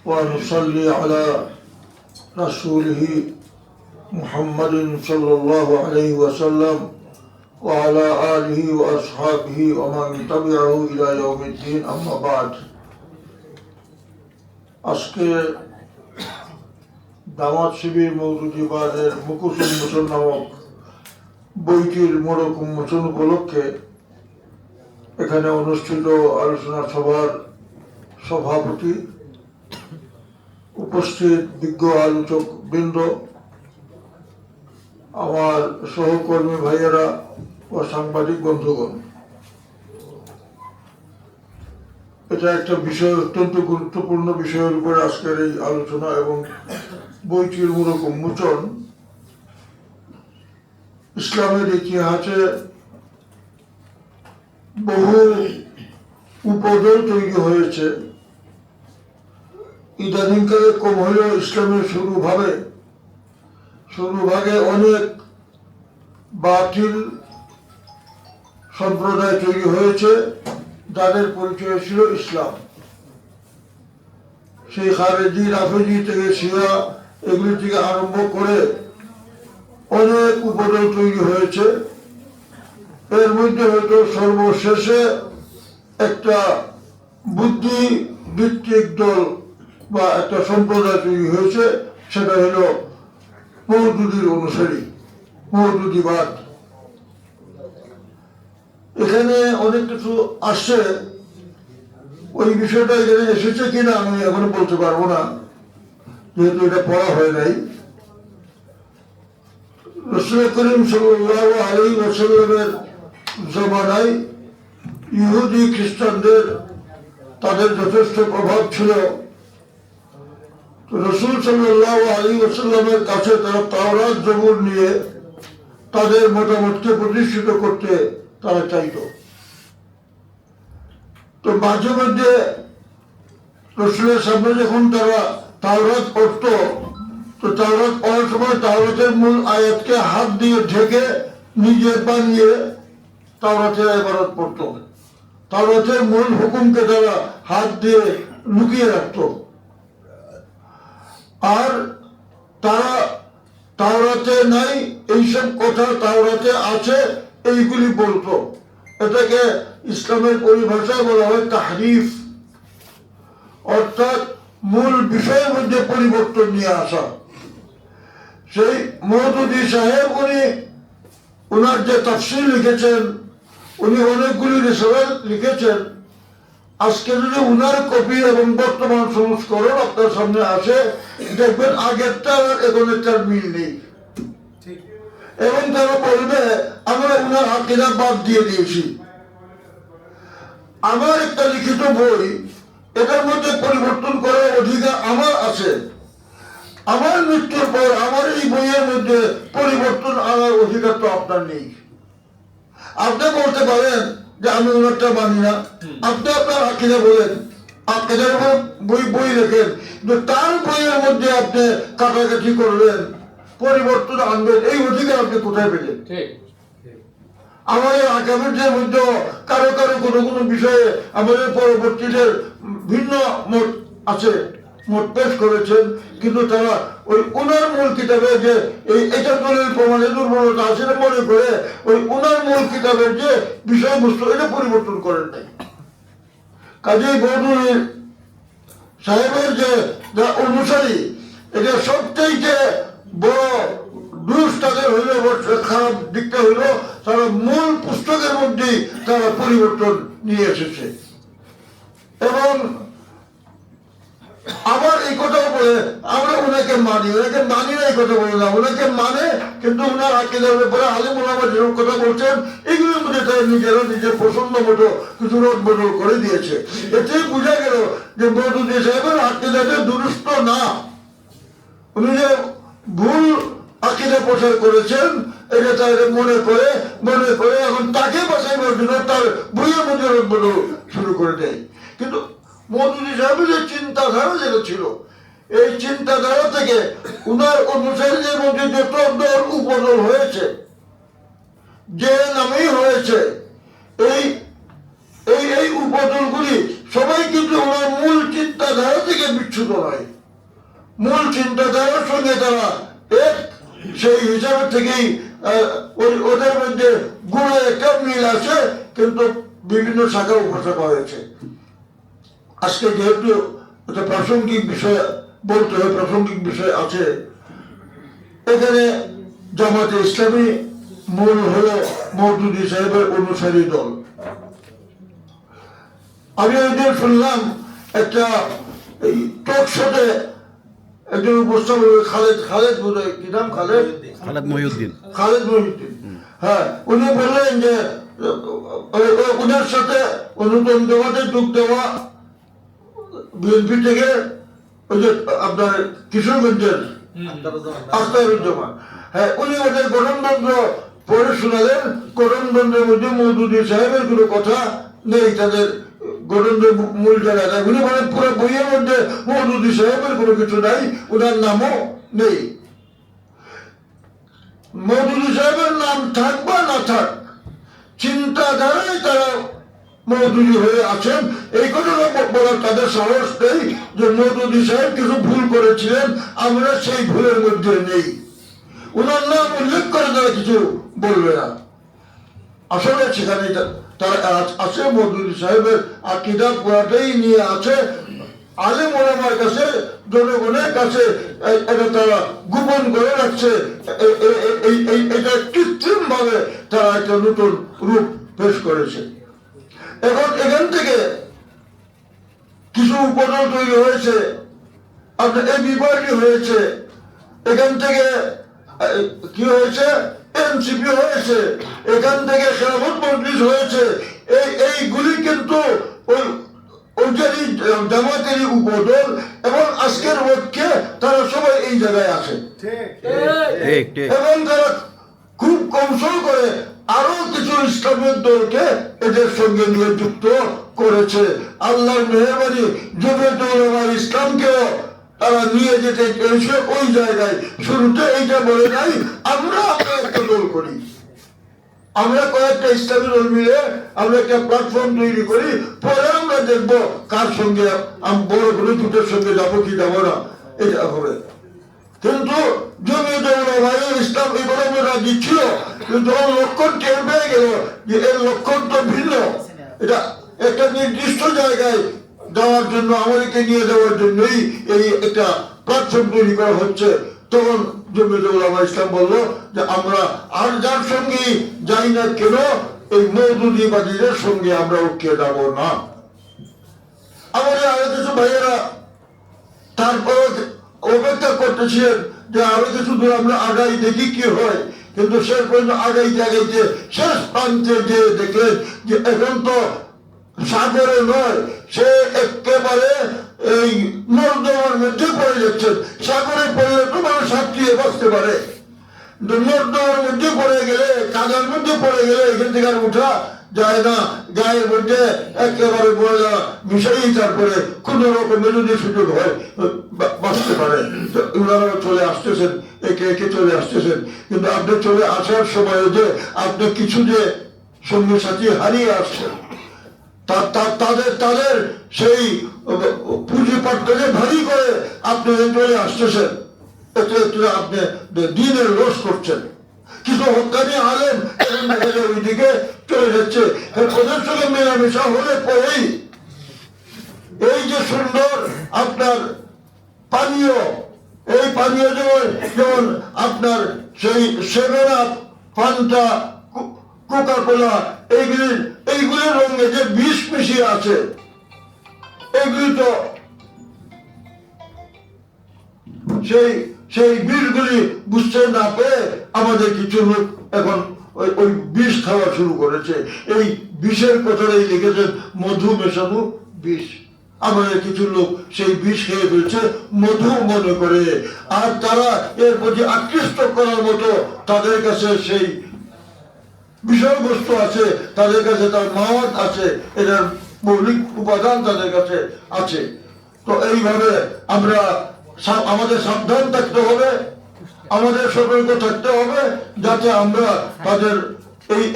ونصلي على رسوله محمد صلى الله عليه وسلم وعلى آله وأصحابه ومن تبعه إلى يوم الدين أما بعد আজকে দাওয়াত শিবির মওদুদিবাদের মুখোশ উন্মোচন নামক বইটির মোড়ক উন্মোচন উপলক্ষে এখানে অনুষ্ঠিত আলোচনা সভার সভাপতি, উপস্থিত বিজ্ঞ আলোচক বৃন্দ, আমার সহকর্মী ভাইয়েরা ও সাংবাদিক বন্ধুগণ, এটা একটা বিষয়, অত্যন্ত গুরুত্বপূর্ণ বিষয়ের উপরে আজকের এই আলোচনা এবং বইটির মূলক উন্মোচন। ইসলামের ইতিহাসে বহু উপদল তৈরি হয়েছে। ইদানিংকালে কম হলেও ইসলামের শুরুভাগে অনেক বাতিল সম্প্রদায় তৈরি হয়েছে, যাদের পরিচয় ছিল ইসলাম। সেই খারেজি, রাফেজি থেকে শিয়া, এগুলি থেকে আরম্ভ করে অনেক উপদল তৈরি হয়েছে। এর মধ্যে হয়তো সর্বশেষে একটা বুদ্ধি ভিত্তিক দল বা একটা সম্প্রদায় তৈরি হয়েছে, সেটা হলো মওদুদির অনুসারী, মওদুদিবাদ। এখানে অনেক কিছু আসছে, ওই বিষয়টা এখানে এসেছে কিনা আমি এখনো বলতে পারবো না, যেহেতু এটা পড়া হয় নাই। রাসূল করিম সাল্লাল্লাহু আলাইহি ওয়াসাল্লামের জমানায় ইহুদি খ্রিস্টানদের তাদের যথেষ্ট প্রভাব ছিল। রাসূল সাল্লাল্লাহু আলাইহি ওয়াসাল্লামের কাছে তারা তাওরাত জবুর নিয়ে তাদের মতামতকে প্রতিষ্ঠিত করতে তারা চাইত। তো মাঝে মধ্যে রাসূলের সামনে যখন তারা তাওরাত পড়ত, তো তাওরাত পড়ার সময় তাওরাতের মূল আয়াতকে হাত দিয়ে ঢেকে নিজে বানিয়ে তাওরাতের ইবারত পড়ত। তাওরাতের মূল হুকুমকে তারা হাত দিয়ে লুকিয়ে রাখত। আর তারা তাওরাতে নাই এইসব কথা তাওরাতে আছে এইগুলি বলতো। এটাকে ইসলামের পরিভাষায় বলা হয় তাহরিফ, অর্থাৎ মূল বিষয়ের মধ্যে পরিবর্তন নিয়ে আসা। সেই মওদুদি সাহেব উনার যে তাফসীর লিখেছেন, উনি অনেকগুলি রিসালা লিখেছেন। আজকে যদি উনার কপি এবং বর্তমান সংস্করণ আপনার সামনে আসে, দেখবেন আগেরটা আর এখনেরটার মিল নেই। এবং তারা বলবে আমরা উনার আকীদা বাদ দিয়ে দিয়েছি। আমার একটা লিখিত বই, এটার মধ্যে পরিবর্তন করার অধিকার আমার আছে। আমার মৃত্যুর পর আমার এই বইয়ের মধ্যে পরিবর্তন আনার অধিকার তো আপনার নেই। আপনি বলতে পারেন যে আমি ওনারটা মানি না, আপনি আপনার আকীদা বলেন, আকীদার উপর বই লেখেন, কিন্তু তার বইয়ের মধ্যে আপনি কাটাকাটি করলেন, পরিবর্তন আনবেন, এই অধিকার আপনি কোথায় পেলেন? আমাদের আগামীদের মধ্যে কারো কোনো বিষয়ে আমাদের পরবর্তীদের ভিন্ন মত আছে, মত পেশ করেছেন, কিন্তু তারা ওই উনার মূল কিতাবে যে এটা দলিল প্রমাণে দুর্বলতা আছে মনে করে ওই উনার মূল কিতাবের যে বিষয়বস্তু এটা পরিবর্তন করেন নাই। কাজেই মওদুদি সাহেবের যে অনুসারী, এটা সবচেয়ে বড় দোষ তাদের হইল, খারাপ দিকটা হইল তারা মূল পুস্তকের মধ্যেই তারা পরিবর্তন নিয়ে এসেছে। এবং আবার এই কথাও বলে আমরা ওনাকে মানি না, এই কথা বলে না, ওনাকে মানে, কিন্তু ওনার আকীদার ব্যাপারে আলেম ওলামা যেরকম কথা বলছেন এগুলোর মধ্যে তারা নিজের পছন্দ মতো কিছু রদ বদল করে দিয়েছে। এতেই বোঝা গেল যে মওদুদি সাহেবের আকীদাতে দুরুস্ত না। উনি যে ভুল আকীদা প্রচার করেছেন এটা তাদের মনে করে এখন তাকে বাঁচাইবার জন্য তার বইয়ের মধ্যে রদ বদল শুরু করে দেয়। কিন্তু মওদুদি সাহেবের যে চিন্তাধারা যেটা ছিল, এই চিন্তাধারা থেকে উনার অনুসারীদের মধ্যে যত দল উপদল হয়েছে, যে নামেই হয়েছে, এই এই উপদলগুলি সবাই কিন্তু ওনার মূল চিন্তাধারা থেকে বিচ্ছুত নয়, মূল চিন্তাধারার সঙ্গে তারা এক, সেই হিসাবে থেকেই ওদের মধ্যে গুণে একটা মিল আছে, কিন্তু বিভিন্ন শাখা উপশাখা হয়েছে। আজকে যেহেতু একটা প্রাসঙ্গিক বিষয় বলতে হয়, প্রাসঙ্গিক বিষয় আছে, এখানে জামাতে ইসলামী মূল হলো মওদুদী সাহেবের অনুসারী দল। আমি ওইদিন শুনলাম একটা টক শোতে একজন উপস্থাপক খালেদ বোধহয়, কি নাম, খালেদ মহিউদ্দিন, হ্যাঁ, উনি বললেন যে ওনার সাথে অনুদান দেওয়াতে যোগ দেওয়া বিএনপি থেকে ওই যে আপনার কিশোরগঞ্জের আখতারুজ্জামান, হ্যাঁ, উনি ওদের গঠনতন্ত্র পড়ে শোনালেন। গঠনতন্ত্রের মধ্যে মওদুদী সাহেবের কোনো কথা নেই, তাদের গঠনতন্ত্রের মূল জায়গায় উনি বলেন পুরো বইয়ের মধ্যে মওদুদী সাহেবের কোনো কিছু নাই, ওনার নামও নেই। মওদুদী সাহেবের নাম থাক বা না থাক, চিন্তাধারায় তারা মওদুদী হয়ে আছেন, এই কথাটা বলার তাদের সাহস নেই যে মওদুদী সাহেব কিছু ভুল করেছিলেন, আমরা সেই ভুলের মধ্যে নেই। ওনার নাম উল্লেখ করে তারা কিছু বলবে না। আসলে সেখানে তারা আছে, মওদুদী সাহেবের আকীদা পুরাটাই নিয়ে আছে, আলেম ওলামার কাছে, জনগণের কাছে এটা তারা গোপন করে রাখছে। এটা কৃত্রিম ভাবে তারা একটা নতুন রূপ পেশ করেছে। এখন এখান থেকে কিছু উপদল তৈরি হয়েছে, আপনার এই বিভাগী হয়েছে, এখান থেকে কি হয়েছে, এনসিপি হয়েছে, এখান থেকে খেলাফত মজলিস হয়েছে। এইগুলি কিন্তু ওইটারই জামাতেরই উপদল, এবং আজকের পক্ষে তারা সবাই এই জায়গায় আছে, এবং তারা খুব কৌশল করে আরো কিছু ইসলামের দলকে এদের সঙ্গে নিয়ে যুক্ত করেছে। আল্লাহর মেহেরবানি, জমিয়তে উলামায়ে ইসলামকেও তারা নিয়ে যেতে চেয়েছে ওই জায়গায়। শুরুতে এইটা বলে নাই আমরা একটা দল করি, আমরা কয়েকটা ইসলামী দল মিলে আমরা একটা প্ল্যাটফর্ম তৈরি করি, পরে আমরা দেখবো কার সঙ্গে বড় কোনো জোটের সঙ্গে যাবো কি যাবো না, এটা হবে। কিন্তু জমিয়তে উলামায়ে ইসলাম এগুলো রাজি ছিল, কিন্তু ওর লক্ষণ টের পেয়ে গেল যে এর লক্ষণ তো ভিন্ন, এটা একটা নির্দিষ্ট জায়গায় যাওয়ার জন্য, আমাদেরকে নিয়ে যাওয়ার জন্যই এই একটা প্ল্যাটফর্ম তৈরি করা হচ্ছে। তখন জমিয়তে উলামায়ে ইসলাম বললো যে আমরা আর যার সঙ্গে যাই না কেন, এই মওদুদীবাদীদের সঙ্গে আমরা ঐক্যে যাব না। আমাদের আরো কিছু ভাইয়েরা তারপর অপেক্ষা করতেছিলেন যে আরো কিছু দূর আমরা আগাই, দেখি কি হয়। কিন্তু শেষ পর্যন্ত আগাইতে শেষ প্রান্তে যে দেখলেন যে এখন তো সাগরে নয়, সে একেবারে এই নর্দমার মধ্যে পড়ে যাচ্ছেন। সাগরে পড়লে তো মানুষ সাঁতরিয়ে বাঁচতে পারে, নর্দমার মধ্যে পড়ে গেলে, কাদার মধ্যে পড়ে গেলে এখান থেকে আর উঠা যায় না। গায়ের মধ্যে একেবারে ময়লা মিশাই তারপরে কোন রকমের যদি সুযোগ হয় বাঁচতে পারে। ওনারা চলে আসতেছেন, একে একে চলে আসতেছেন, কিন্তু আপনি চলে আসার সময় যে আপনি কিছু যে সঙ্গী সাথী হারিয়ে আসছেন, তাদের সেই পুঁজিপাটটাকে ভারী করে আপনি চলে আসতেছেন, এতে আপনি দিনের রোষ করছেন। কিছু হক্কানি আলেম ওইদিকে চলে যাচ্ছে, ওদের সঙ্গে মেলামেশা হলে পরেই এই যে সুন্দর আপনার পানীয়, এই পানীয় যেমন আপনার সেই 7 আপ, ফান্টা, কোকা কোলা, এইগুলির রঙে যে বিষ মিশিয়ে আছে, এগুলি তো সেই বিষগুলি বুঝতে না পেয়ে আমাদের কিছু লোক এখন ওই বিষ খাওয়া শুরু করেছে। এই বিষের কথাটাই লিখেছেন মধু মেশানো বিষ। আমাদের কিছু লোক সেই বিষ খেয়ে ফেলছে মধু মনে করে, আর তারা এর প্রতি আকৃষ্ট করার মতো তাদের কাছে সেই বিষয়বস্তু আছে, তাদের কাছে তার মাওয়াত আছে, এটার মৌলিক উপাদান তাদের কাছে আছে। তো এইভাবে আমরা আমাদের সাবধান থাকতে হবে, আমাদের সতর্ক থাকতে হবে, যাতে আমরা তাদের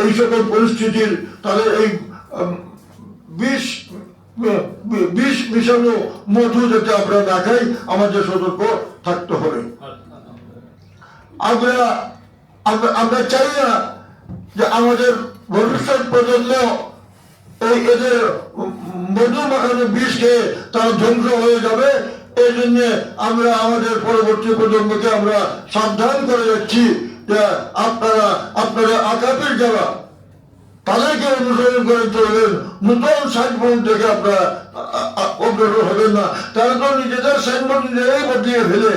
এই সকল পরিস্থিতির, তাদের এই বিষ বিষ মিশানো মধু যাতে আমরা না খাই, আমাদের সতর্ক থাকতে হবে। আমরা চাই না যে আমাদের ভবিষ্যৎ প্রজন্ম এদের মধু মাখানো বিষ খেয়ে তারা ধ্বংস হয়ে যাবে। এই জন্য আমরা আমাদের পরবর্তী প্রজন্মকে আমরা সাবধান করে যাচ্ছি যে আপনারা আকাপের যারা তাদেরকে অনুসরণ করে চলবেন, নতুন সাইনবোর্ড থেকে আপনারা অগ্রসর হবেন না। তারা তো নিজেদের সাইনবোর্ড নিজেরাই বদলিয়ে ফেলে।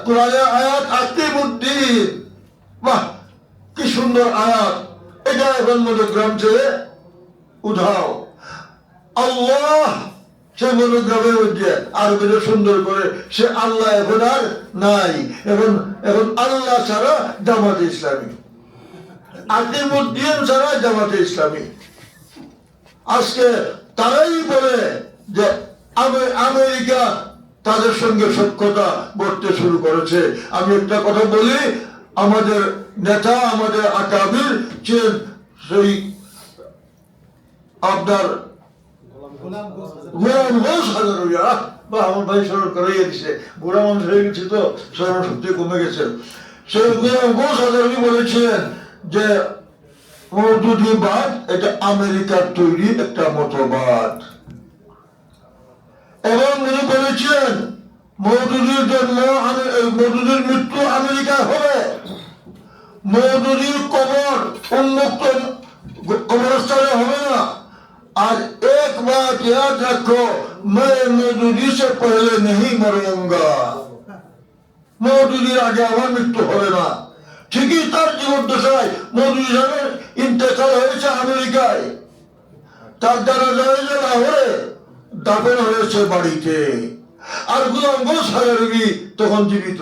কোরআনের আয়াত আকিমুদ্দিন, বাহ কি সুন্দর আয়াত, এটা এখন মনোগ্রাম ছেড়ে উঠাও। আল্লাহ সে মনোগ্রামের মধ্যে আর বেশি সুন্দর করে সে আল্লাহ এখন আর নাই। এখন আল্লাহ ছাড়া জামাতে ইসলামী, আকিমুদ্দিন ছাড়া জামাতে ইসলামী। আজকে তারাই বলে যে আমেরিকা তাদের সঙ্গে সখ্যতা করতে শুরু করেছে। আমি একটা কথা বলি, আমাদের নেতা, আমাদের আকাবির সেই আপনার গোলাম ঘোষ হাজারুয়া, বা আমার ভাই স্মরণ করাইয়া দিছে, বুড়া মানুষ হয়ে গেছে তো স্মরণ শক্তি কমে গেছে। সেই গোলাম ঘোষ হাজারুয়া বলেছিলেন যে মওদুদিবাদ এটা আমেরিকার তৈরি একটা মতবাদ, এবং উনি বলেছিলেন মওদুদির মওদুদির মৃত্যু আমেরিকায় হবে, মওদুদির কবর উন্মুক্ত কবরস্থানে হবে না। আর एक बात याद रखो, मैं मौदूदी से पहले नहीं मरूंगा, মওদুদির আগে আমার মৃত্যু হবে না। ঠিকই তার জীবদ্দশায় মওদুদি সাহেবের ইন্তেকাল হয়েছে আমেরিকায়, তার দ্বারা জানাজা লাহোরে, দাফন হয়েছে বাড়িতে, আর গোলাম ঘোষ হাজারী তখন জীবিত।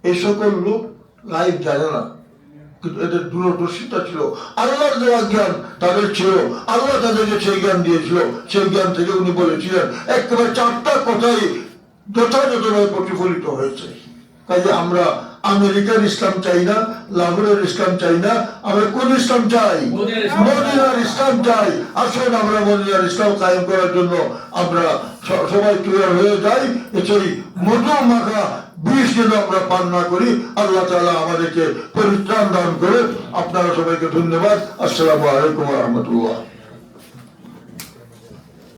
এই সকল লোক লাইভ জানে না, কিন্তু এদের দূরদর্শিতা ছিল, আল্লাহর দেওয়া জ্ঞান তাদের ছিল, আল্লাহ তাদেরকে সেই জ্ঞান দিয়েছিল। সেই জ্ঞান থেকে উনি বলেছিলেন একেবারে চারটা কথাই যথাযথভাবে প্রতিফলিত হয়েছে। কাজে আমরা আমেরিকার ইসলাম চাই না, লাহোরের ইসলাম চাই না, আমরা কোন ইসলাম চাই? মদিনার ইসলাম চাই। আসুন আমরা মদিনার ইসলাম কায়েম করার জন্য আমরা সবাই তৈরি হয়ে যাই। সেই মধু মাখা বিষ যেন আমরা পান না করি। আল্লাহ তাআলা আমাদেরকে পরিত্রাণ দান করে। আপনারা সবাইকে ধন্যবাদ। আসসালামু আলাইকুম ওয়া রাহমাতুল্লাহ।